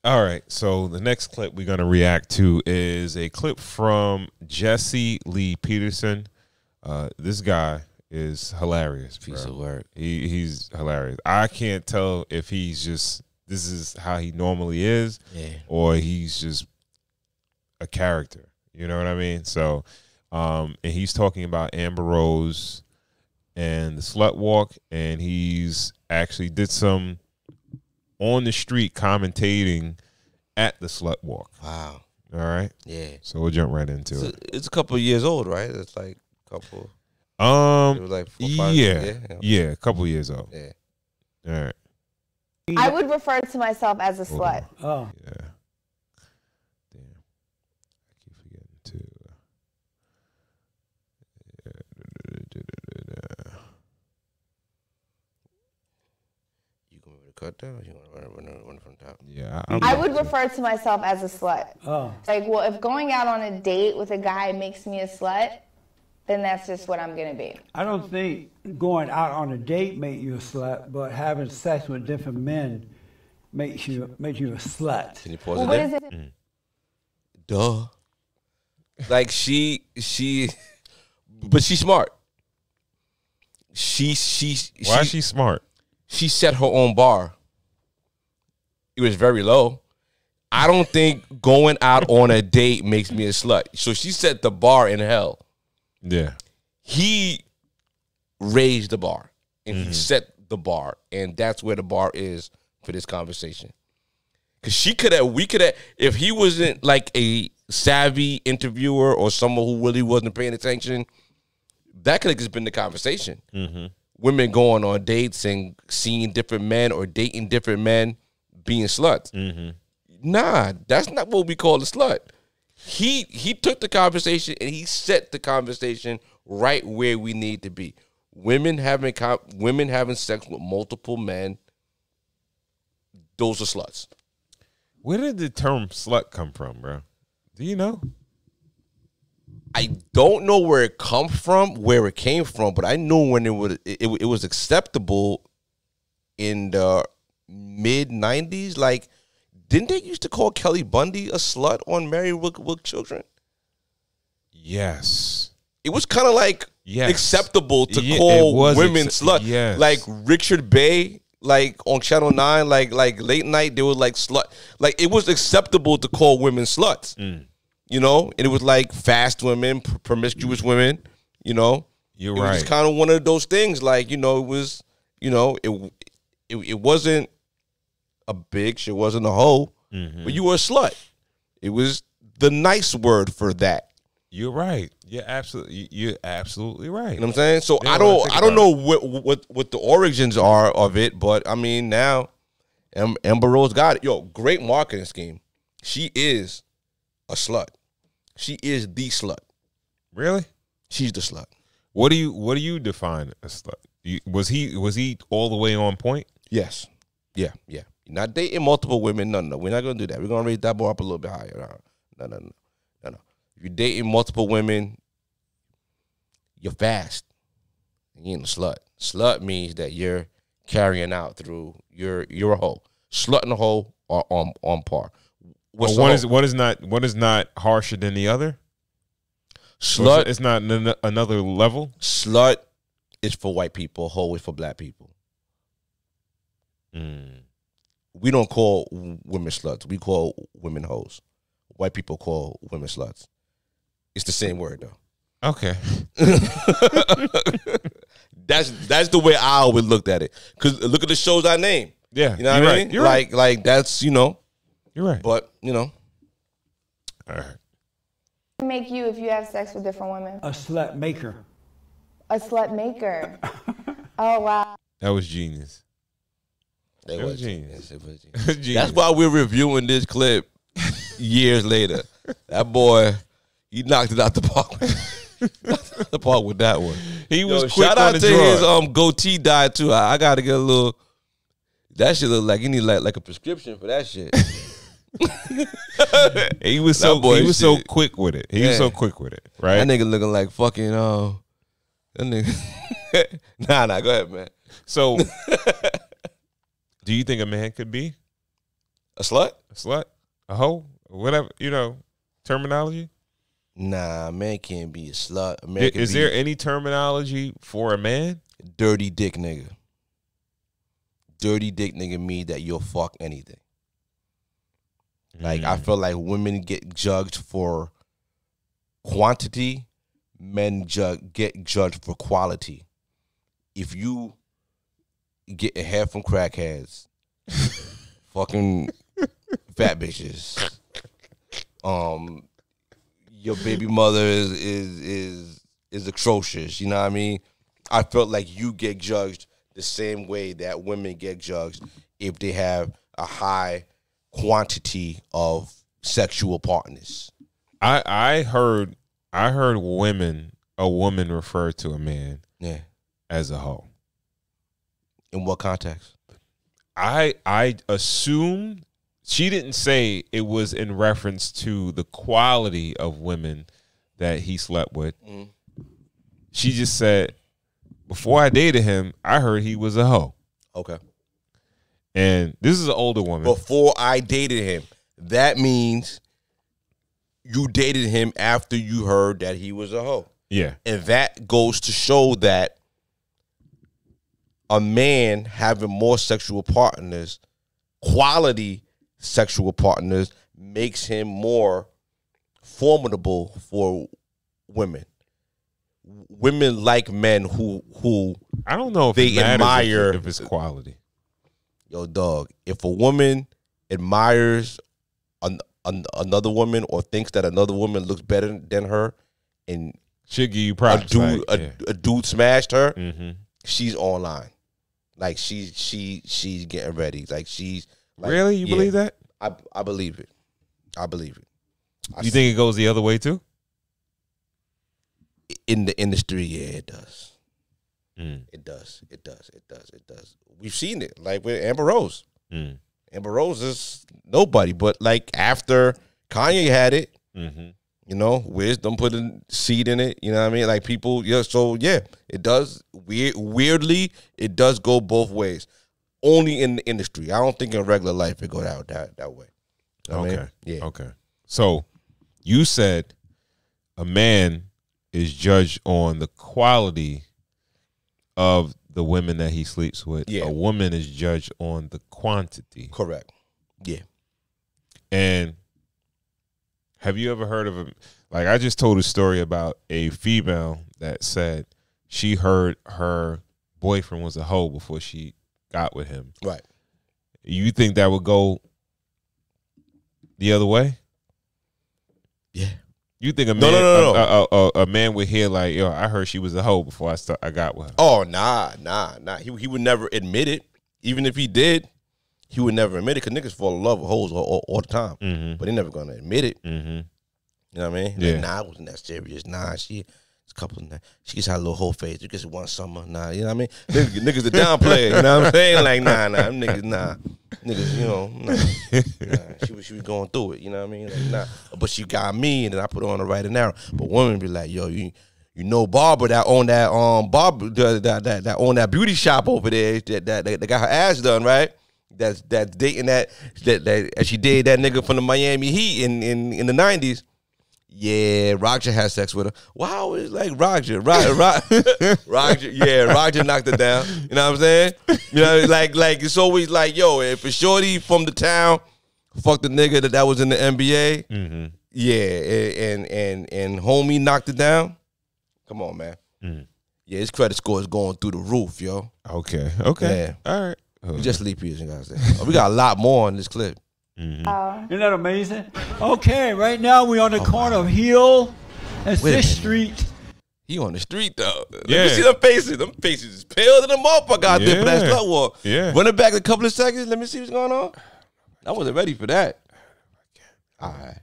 All right, so the next clip we're going to react to is a clip from Jesse Lee Peterson. This guy is hilarious. Piece of work. He's hilarious. I can't tell if he's just, this is how he normally is, or he's just a character. You know what I mean? So, and he's talking about Amber Rose and the Slut Walk, and he's actually did some on the street commentating at the Slut Walk. Wow. All right. Yeah. So we'll jump right into it. It's a couple of years old, right? It's like a couple. It was like 4, 5 yeah, a couple of years old. Yeah. All right. I would refer to myself as a slut. Oh. Yeah. Damn. I keep forgetting to. You going to cut down or you want to run from the top? Yeah. I would refer to myself as a slut. Oh. Like, well, if going out on a date with a guy makes me a slut, then that's just what I'm going to be. I don't think going out on a date makes you a slut, but having sex with different men makes you a slut. Can you pause Well, it what there? is it? Duh. Like but she's smart. Why is she smart? She set her own bar. It was very low. I don't think going out on a date makes me a slut. So she set the bar in hell. Yeah. He raised the bar and he set the bar, and that's where the bar is for this conversation. Because we could have, if he wasn't like a savvy interviewer or someone who really wasn't paying attention, that could have just been the conversation. Women going on dates and seeing different men or dating different men being sluts. Nah, that's not what we call a slut. He took the conversation and he set the conversation right where we need to be. Women having sex with multiple men, those are sluts. Where did the term slut come from, bro? Do you know? I don't know where it came from, but I know when it was acceptable in the mid-90s. Like, didn't they used to call Kelly Bundy a slut on Married with Children? Yes. It was kind of like acceptable to call women slut. Yes. Like Richard Bay, like on Channel 9, like late night, they were like slut. Like, it was acceptable to call women sluts. You know, and it was like fast women, promiscuous women, you know. You're right. It was right. just kind of one of those things, like, you know, it was, you know, it wasn't a bitch, it wasn't a hoe, but you were a slut. It was the nice word for that. You're right. You're absolutely right. You know what I'm saying? So Yeah, I don't know what the origins are of it, but I mean, now Amber Rose got it. Yo, great marketing scheme. She is a slut. She is the slut. Really? She's the slut. What do you define as slut? Was he all the way on point? Yes. Yeah. You're not dating multiple women. No. We're not gonna do that. We're gonna raise that bar up a little bit higher. No. If you're dating multiple women, you're fast. You ain't a slut. Slut means that you're carrying out through you're a hoe. Slut and a hoe are on par. One is not harsher than the other? Slut. It's not another level? Slut is for white people. Hoe is for black people. We don't call women sluts. We call women hoes. White people call women sluts. It's the same word, though. Okay. That's the way I always looked at it. Because look at the shows I named. Yeah. You know what I mean? You're right. Like that's, you know. You're right. But, you know. All right. Make you if you have sex with different women? A slut maker. A slut maker. Oh, wow. That was genius. It was genius. It was Genius. genius. That's why we're reviewing this clip years later. That boy, he knocked it out the park. The park with that one. He was quick shout on out the to draw. his goatee dye too. I gotta get a little. That shit look like you need like a prescription for that shit. He was so quick with it. He was so quick with it, right? That nigga looking like fucking that nigga. Nah, go ahead, man. So, do you think a man could be a A slut? A slut? A hoe? Whatever, terminology? Nah, a man can't be a slut. A man Is there any terminology for a man? Dirty dick nigga. Dirty dick nigga mean that you'll fuck anything. Like, I feel like women get judged for quantity, men get judged for quality. If you get a hair from crackheads, fucking fat bitches, your baby mother is atrocious. You know what I mean? I felt like you get judged the same way that women get judged if they have a high quantity of sexual partners. I heard a woman refer to a man as a hoe. In what context? I assume she didn't say it was in reference to the quality of women that he slept with. She just said, before I dated him, I heard he was a hoe. Okay. And this is an older woman. Before I dated him, that means you dated him after you heard that he was a hoe. Yeah. And that goes to show that a man having more sexual partners, quality sexual partners, makes him more formidable for women. Women like men who I don't know if they it matters admire if it's quality. Yo, dog, if a woman admires another woman or thinks that another woman looks better than her, and she'll give you props. A dude smashed her, she's online. Like she's getting ready. Like she's like, really? You believe that? I believe it. I believe it. You think it goes the other way too? In the industry, yeah, it does. It does. We've seen it, like with Amber Rose. Amber Rose is nobody, but like after Kanye had it, Wisdom put a seed in it. You know what I mean? Like people, so it does. Weirdly, it does go both ways. Only in the industry. I don't think in regular life it go that way. You know what I mean? Yeah. Okay. So you said a man is judged on the quality of the women that he sleeps with. Yeah. A woman is judged on the quantity. Correct. Yeah. And have you ever heard of a, like I just told a story about a female that said she heard her boyfriend was a hoe before she got with him. Right. You think that would go the other way? Yeah. You think a man, No. A man would hear like, yo, I heard she was a hoe before I got with her. Oh, nah. He would never admit it. Even if he did, he would never admit it because niggas fall in love with hoes all the time. But they never gonna admit it. You know what I mean? Yeah. Like, nah, I wasn't that serious. Nah, she just had a little whole face. You just one summer. Nah, you know what I mean? Niggas the downplayer. You know what I'm saying? Like, nah, them niggas, nah. Niggas, nah. She was going through it. You know what I mean? Like, nah. But she got me, and then I put her on the right and narrow. But women be like, yo, you know Barbara that owned that that owned that beauty shop over there that got her ass done, right? That's dating that she dated that nigga from the Miami Heat in the 90s. Yeah, Roger had sex with her. Wow, it's like Roger. Roger, yeah, Roger knocked her down. You know what I'm saying? You know, like it's always like, yo, if a shorty from the town fucked the nigga that was in the NBA, yeah, and homie knocked it down. Come on, man. Yeah, his credit score is going through the roof, yo. Okay. Yeah. All right. We just Lee Peterson, guys. We got a lot more on this clip. Isn't that amazing? Okay, right now we're on the corner of Hill and 6th Street. He on the street, though. Yeah. Let me see them faces. Them faces is pale to the motherfucker out there for that Slut Walk. Yeah. Run it back a couple of seconds. Let me see what's going on. I wasn't ready for that. All right.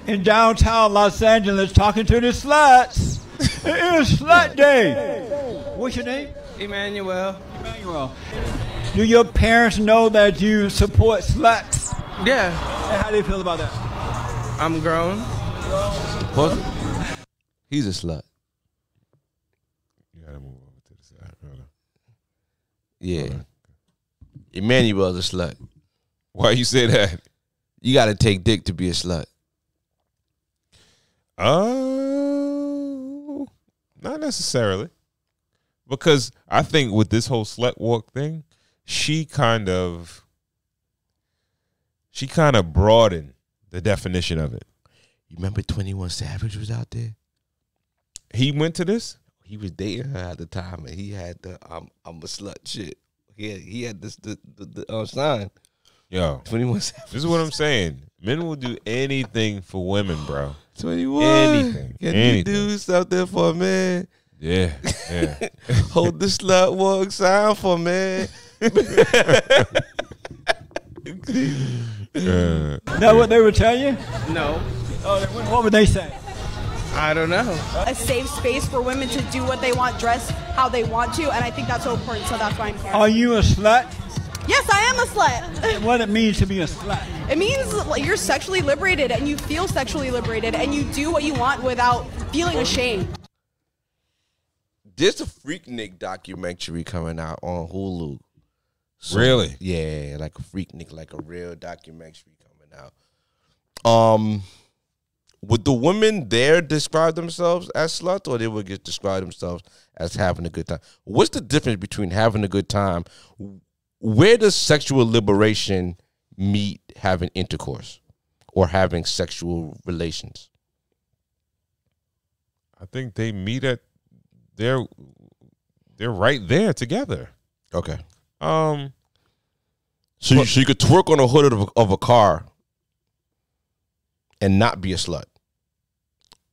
In downtown Los Angeles talking to the sluts. It is Slut Day. What's your name? Emmanuel. Do your parents know that you support sluts? Yeah. And how do you feel about that? I'm grown. He's a slut. You gotta move over to the side. Hold on. Yeah. Emmanuel's a slut. Why you say that? you got to take dick to be a slut? Not necessarily, because I think with this whole slut walk thing, she kind of broadened the definition of it. You remember 21 Savage was out there? He went to this? He was dating her at the time, and he had the I'm a slut shit. He had this the sign. Yo, 21 Savage. This is what I'm saying. Men will do anything for women, bro. 21. Anything. Can anything. you do something for a man? Yeah. Hold the slut walk sign for a man. That what they would tell you? No, Oh, what would they say? I don't know. A safe space for women to do what they want, dress how they want to, and I think that's so important, so that's why I'm here. Are you a slut? Yes, I am a slut. What it means to be a slut? It means like, you're sexually liberated, and you feel sexually liberated, and you do what you want without feeling ashamed. There's a Freaknik documentary coming out on Hulu. So, Really? Yeah, like a Freaknik, like a real documentary coming out. Would the women there describe themselves as sluts, or they would just describe themselves as having a good time? What's the difference between having a good time? Where does sexual liberation meet having intercourse or having sexual relations? I think they meet at they're right there together. Okay. So you could twerk on the hood of a car and not be a slut.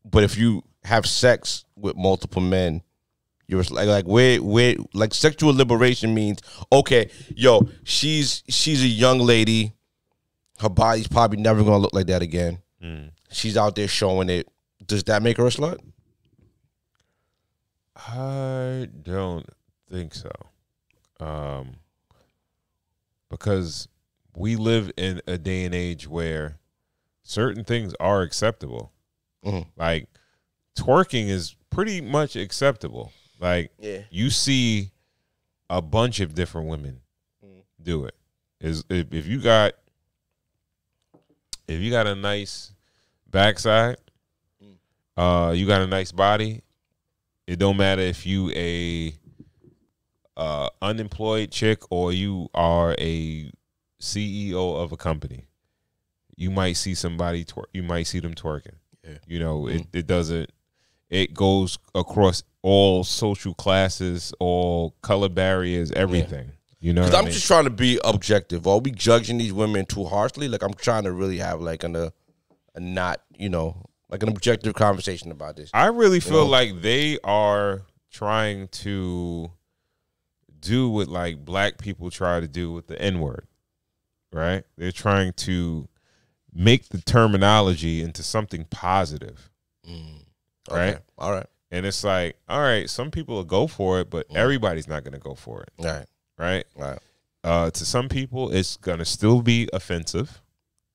But if you have sex with multiple men, you're like where like sexual liberation means, okay, yo, she's a young lady. Her body's probably never gonna look like that again. She's out there showing it. Does that make her a slut? I don't think so. Because we live in a day and age where certain things are acceptable. Like twerking is pretty much acceptable. Like you see a bunch of different women do it. If you got a nice backside, you got a nice body, it don't matter if you a unemployed chick or you are a CEO of a company. You might see somebody you might see them twerking. Yeah. You know, it doesn't. It goes across all social classes, all color barriers, everything. You know, I'm just trying to be objective. Are we judging these women too harshly? Like I'm trying to really have like a not, you know, like an objective conversation about this. I really feel like they are trying to do what like black people try to do with the N-word, right? They're trying to make the terminology into something positive, right? All right. And it's like, all right, some people will go for it, but everybody's not going to go for it. Right? To some people, it's going to still be offensive,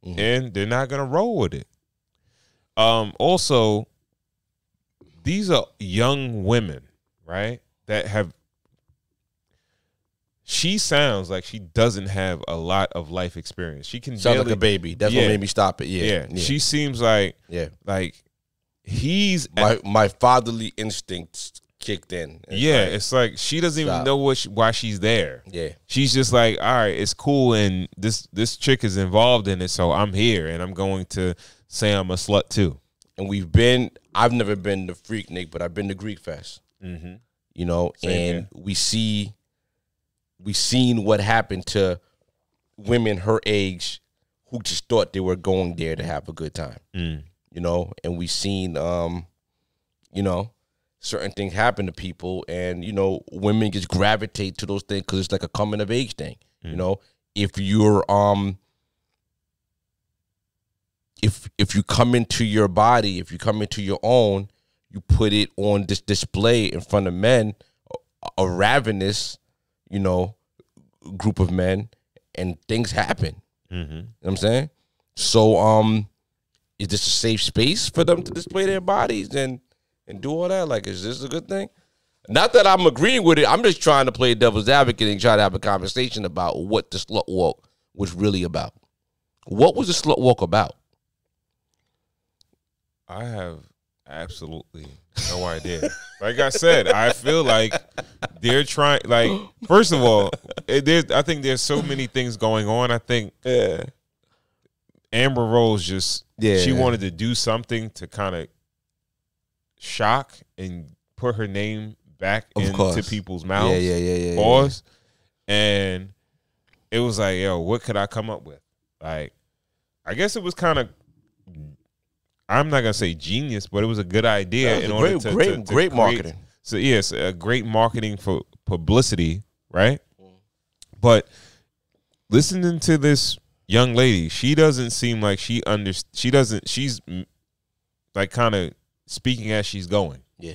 and they're not going to roll with it. Also, these are young women, right, that have she sounds like she doesn't have a lot of life experience. She can sound like a baby. That's what made me stop it. Yeah. She seems like he's my fatherly instincts kicked in. It's like she doesn't even know why she's there. Yeah, she's just like, all right, it's cool, and this chick is involved in it, so I'm here, and I'm going to say I'm a slut too. And I've never been to Freaknik, but I've been to Greek Fest. You know, and we seen what happened to women her age who just thought they were going there to have a good time. You know, and we seen, you know, certain things happen to people, and, you know, women just gravitate to those things because it's like a coming of age thing. You know, if you're, if you come into your body, if you come into your own, you put it on this display in front of men, a ravenous, you know, group of men, and things happen. You know what I'm saying? So, is this a safe space for them to display their bodies and do all that? Like, is this a good thing? Not that I'm agreeing with it. I'm just trying to play devil's advocate and try to have a conversation about what the slut walk was really about. What was the Slut Walk about? I have absolutely no idea. Like I said, I feel like they're trying. Like, first of all, I think there's so many things going on. I think Amber Rose she wanted to do something to kind of shock and put her name back into people's mouths. Yeah. Pause. And it was like, yo, what could I come up with? Like, I guess it was kind of, I'm not gonna say genius, but it was a good idea in order to great create, marketing. So yes, a great marketing for publicity, right? But listening to this young lady, she doesn't seem like she's like kind of speaking as she's going. Yeah.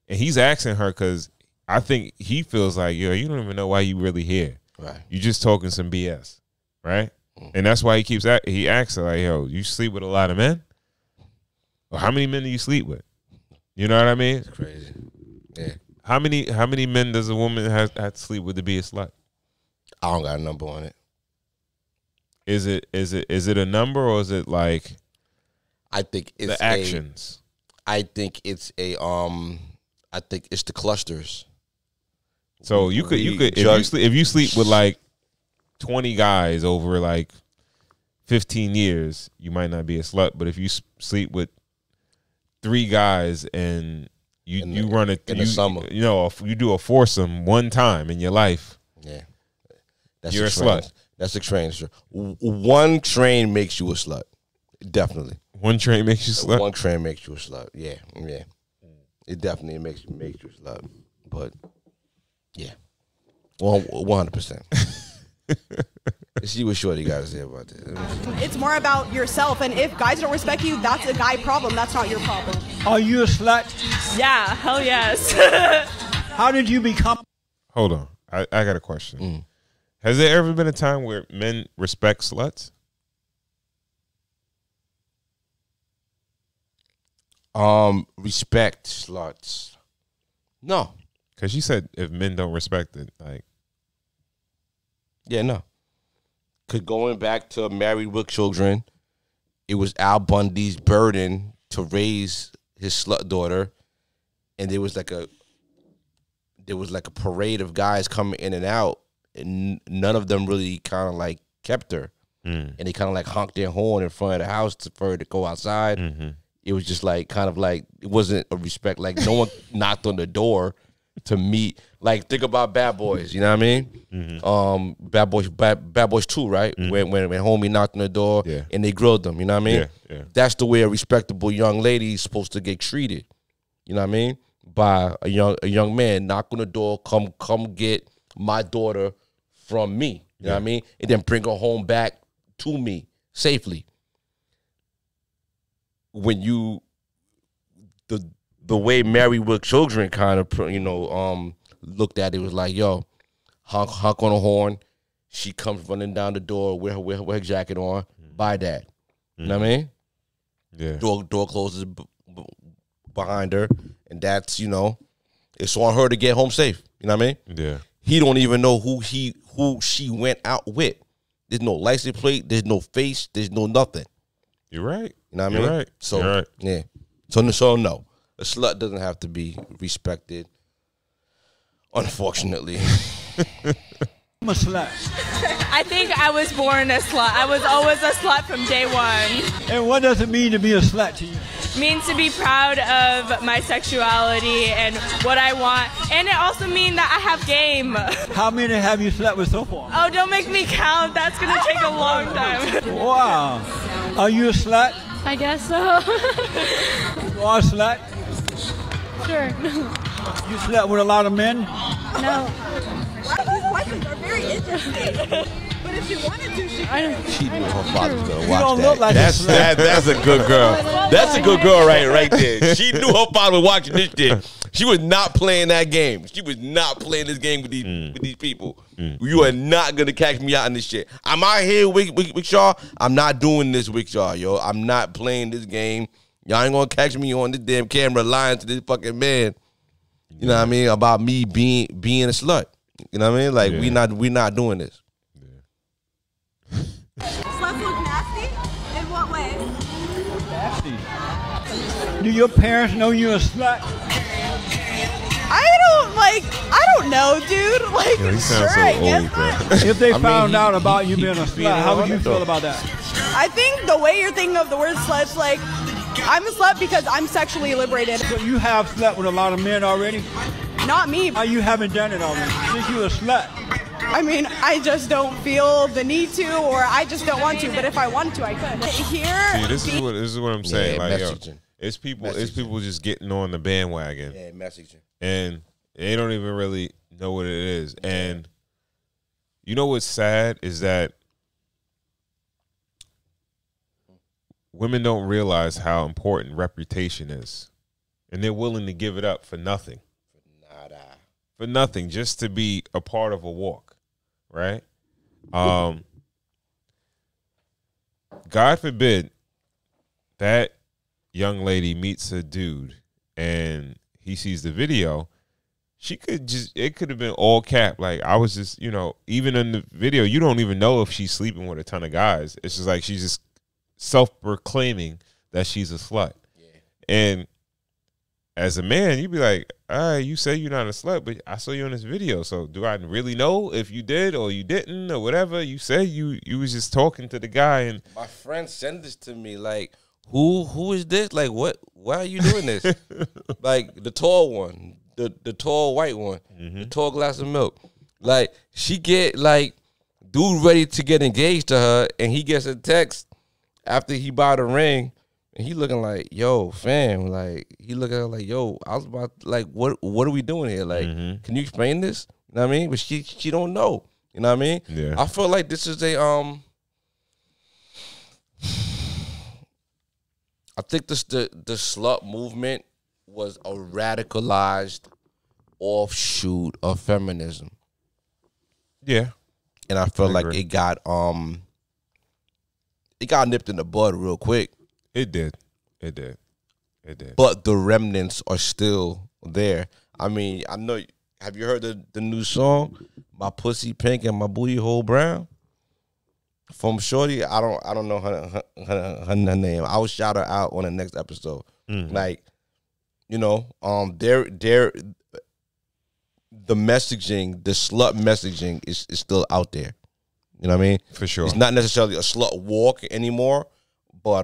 And he's asking her because I think he feels like, yo, you don't even know why you really here. Right. You just talking some BS, right? And that's why he asks her, like, yo, you sleep with a lot of men? Well, how many men do you sleep with? You know what I mean? It's crazy. Yeah. How many men does a woman have to sleep with to be a slut? I don't got a number on it. Is it a number, or is it like I think it's the actions? I think it's the clusters. So you could if you sleep with like 20 guys over like 15 years, you might not be a slut. But if you sleep with 3 guys and you run it in the summer, you do a foursome one time in your life, you're a slut. That's a train. One train makes you a slut. Definitely. One train makes you a slut? One train makes you a slut. Yeah. It definitely makes you a slut. But, yeah. 100%. Let's see what Shorty got to say about this. It's more about yourself, and if guys don't respect you, that's a guy problem. That's not your problem. Are you a slut? Yeah, hell yes. How did you become? Hold on. I got a question. Has there ever been a time where men respect sluts? Respect sluts. No. Because you said if men don't respect it, like. Yeah, no. Because going back to Married with Children, it was Al Bundy's burden to raise his slut daughter, and there was like a parade of guys coming in and out, and none of them really kind of like kept her, and they kind of like honked their horn in front of the house for her to go outside. It was just like kind of like it wasn't a respect. Like no one knocked on the door to meet. Like think about Bad Boys, you know what I mean? Bad Boys 2, right? When homie knocked on the door and they grilled them, you know what I mean? Yeah. That's the way a respectable young lady is supposed to get treated. You know what I mean? By a young man, knock on the door, come get my daughter from me. You know what I mean? And then bring her home back to me safely. When you the way Married with Children kind of looked at it was like, yo, honk on a horn. She comes running down the door with her jacket on. Buy that. You know what I mean? Yeah. Door closes behind her, and that's it's on her to get home safe. You know what I mean? Yeah. He don't even know who she went out with. There's no license plate. There's no face. There's no nothing. You're right. You know what I mean? You're right. So You're right. yeah. So no, a slut doesn't have to be respected. Unfortunately. I'm a slut. I think I was born a slut. I was always a slut from day one. And what does it mean to be a slut to you? It means to be proud of my sexuality and what I want. And it also means that I have game. How many have you slept with so far? Oh, don't make me count. That's going to take a long time. Wow. Are you a slut? I guess so. You are a slut? Sure. You slept with a lot of men? No. These questions are very interesting. But if she wanted to, she could. She knew her father was gonna You watch don't that. look like That's a slut. that's a good girl. That's a good girl right there. She knew her father was watching this shit. She was not playing that game. She was not playing this game with these people. You are not gonna catch me out in this shit. I'm out here with y'all. I'm not doing this with y'all, yo. I'm not playing this game. Y'all ain't gonna catch me on this damn camera lying to this fucking man. You know what I mean? About me being a slut. You know what I mean? Like we not doing this. Sluts look nasty? In what way? Nasty. Do your parents know you're a slut? I don't know, dude. Like, Yo, he sure, sounds so I guess old, bro. not. If they I mean, found he- out about he- you he- being a he being slut, how would you 100 feel though. about that? I think the way you're thinking of the word slut's like, I'm a slut because I'm sexually liberated. So you have slept with a lot of men already? Not me. How you haven't done it already? Since you a slut. I mean, I just don't feel the need to, or I just don't want to. But if I wanted to, I could. Here, See, this is what I'm saying. Yeah, like, yo, messaging. it's people just getting on the bandwagon, Yeah, messaging. and they don't even really know what it is. And you know what's sad is that women don't realize how important reputation is, and they're willing to give it up for nothing. For nothing, just to be a part of a walk, right? God forbid that young lady meets a dude and he sees the video. It could have been all cap. Like, I was just, even in the video, you don't even know if she's sleeping with a ton of guys. It's just like she's just self-proclaiming that she's a slut. Yeah. And as a man, you'd be like, all right, you say you're not a slut, but I saw you in this video. So do I really know if you did or you didn't or whatever? You said you was just talking to the guy. And My friend sent this to me, like, who is this? Like, what? Why are you doing this? Like, the tall one, the tall white one, the tall glass of milk. Like, she get, like, dude ready to get engaged to her, and he gets a text after he bought a ring. And he looking like, yo, fam, like, he looking at her like, yo, I was about, like, what are we doing here? Like, can you explain this? You know what I mean? But she don't know. You know what I mean? Yeah. I feel like this is a, I think the slut movement was a radicalized offshoot of feminism. yeah, And I feel I like agree. it got nipped in the bud real quick. it did. But the remnants are still there. I mean, I know. Have you heard the new song, "My Pussy Pink and My Booty Hole Brown"? From Shorty. I don't know her name. I will shout her out on the next episode. Like, the messaging, the slut messaging is still out there. You know what I mean? For sure. It's not necessarily a slut walk anymore, but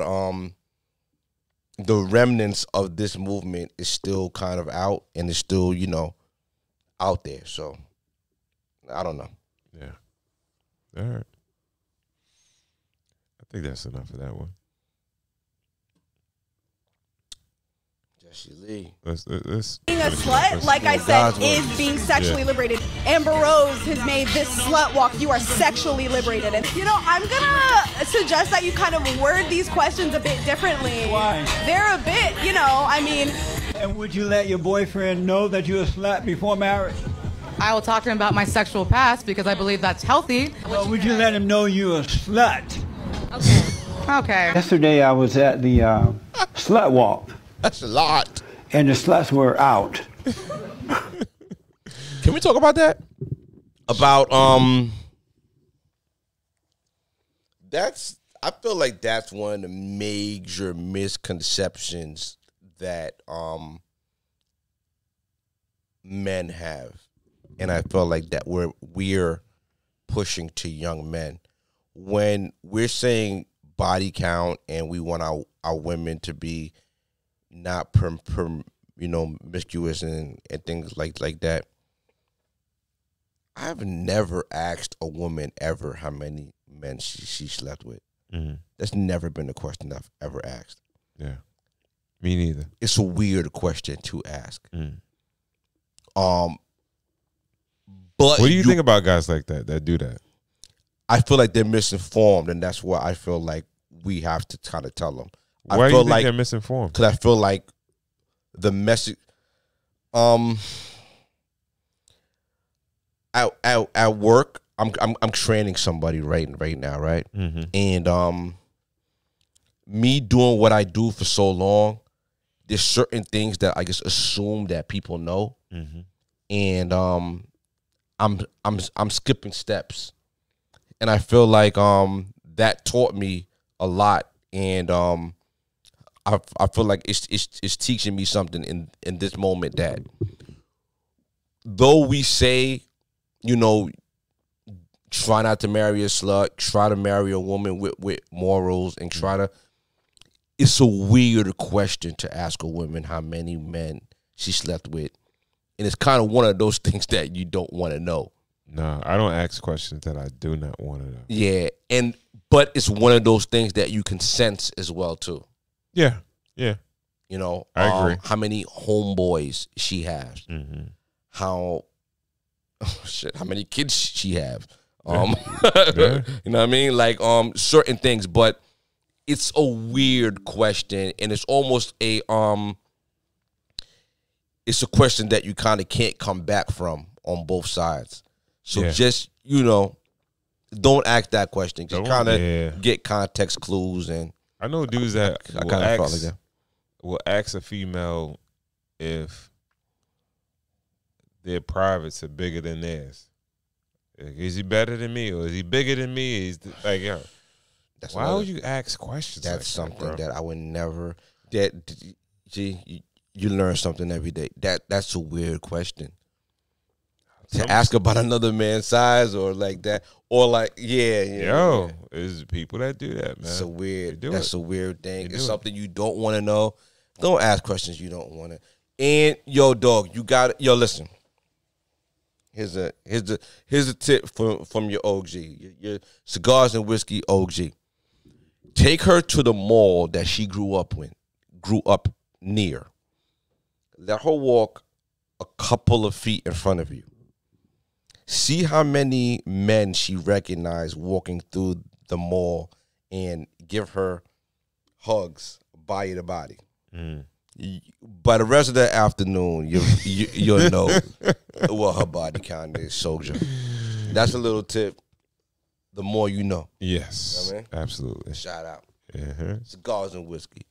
the remnants of this movement is still kind of out, and it's still, out there. So I don't know. Yeah. All right. I think that's enough of that one. Jesse Lee. Let's Being a slut, like I said, is being sexually liberated. Amber Rose has made this slut walk. You are sexually liberated. And, I'm going to suggest that you kind of word these questions a bit differently. Why? They're a bit, And would you let your boyfriend know that you're a slut before marriage? I will talk to him about my sexual past because I believe that's healthy. Or would you let him know you're a slut? Okay. Yesterday I was at the Slut Walk, That's a lot. and the sluts were out. Can we talk about that? About I feel like that's one of the major misconceptions that men have. And I feel like that we're pushing to young men. When we're saying body count and we want our women to be not promiscuous and things like that. I've never asked a woman ever how many men she slept with. That's never been a question I've ever asked. Yeah. Me neither. It's a weird question to ask. But What do you think about guys like that do that? I feel like they're misinformed, and that's why I feel like we have to kind of tell them. Why I do you feel think like they're misinformed? because I feel like the message, at work, I'm training somebody right now, right? And me doing what I do for so long, there's certain things that I just assume that people know, and I'm skipping steps, and I feel like that taught me a lot, and I feel like it's teaching me something in this moment, that though we say, you know, try not to marry a slut, try to marry a woman with morals, and try to, it's a weird question to ask a woman how many men she slept with. And it's kind of one of those things that you don't want to know. No, I don't ask questions that I do not want to know. Yeah, but it's one of those things that you can sense as well too. Yeah. You know, I agree. How many homeboys she has, how many kids she have. You know what I mean? Like certain things, but it's a weird question, and it's almost a it's a question that you kind of can't come back from on both sides. So just, you know, don't ask that question. Just kind of get context clues. And I know dudes that will ask a female if their privates are bigger than theirs. Is he better than me, or is he bigger than me? Is like, yo, why would you ask questions? That's like something that I would never. You learn something every day. That's a weird question to ask about another man's size, or like that, or like there's people that do that, man. It's a weird. That's a weird thing. It's something you don't want to know. Don't ask questions you don't want to. And yo, dog, you got it. Yo, listen. Here's a tip from your OG, your cigars and whiskey OG. Take her to the mall that she grew up near. Let her walk a couple of feet in front of you. See how many men she recognized walking through the mall, and give her hugs, body to body. By the rest of the afternoon, you'll know what her body count is, soldier. That's a little tip. The more you know. Yes, you know what I mean? Absolutely. Shout out. Uh-huh. Cigars and whiskey.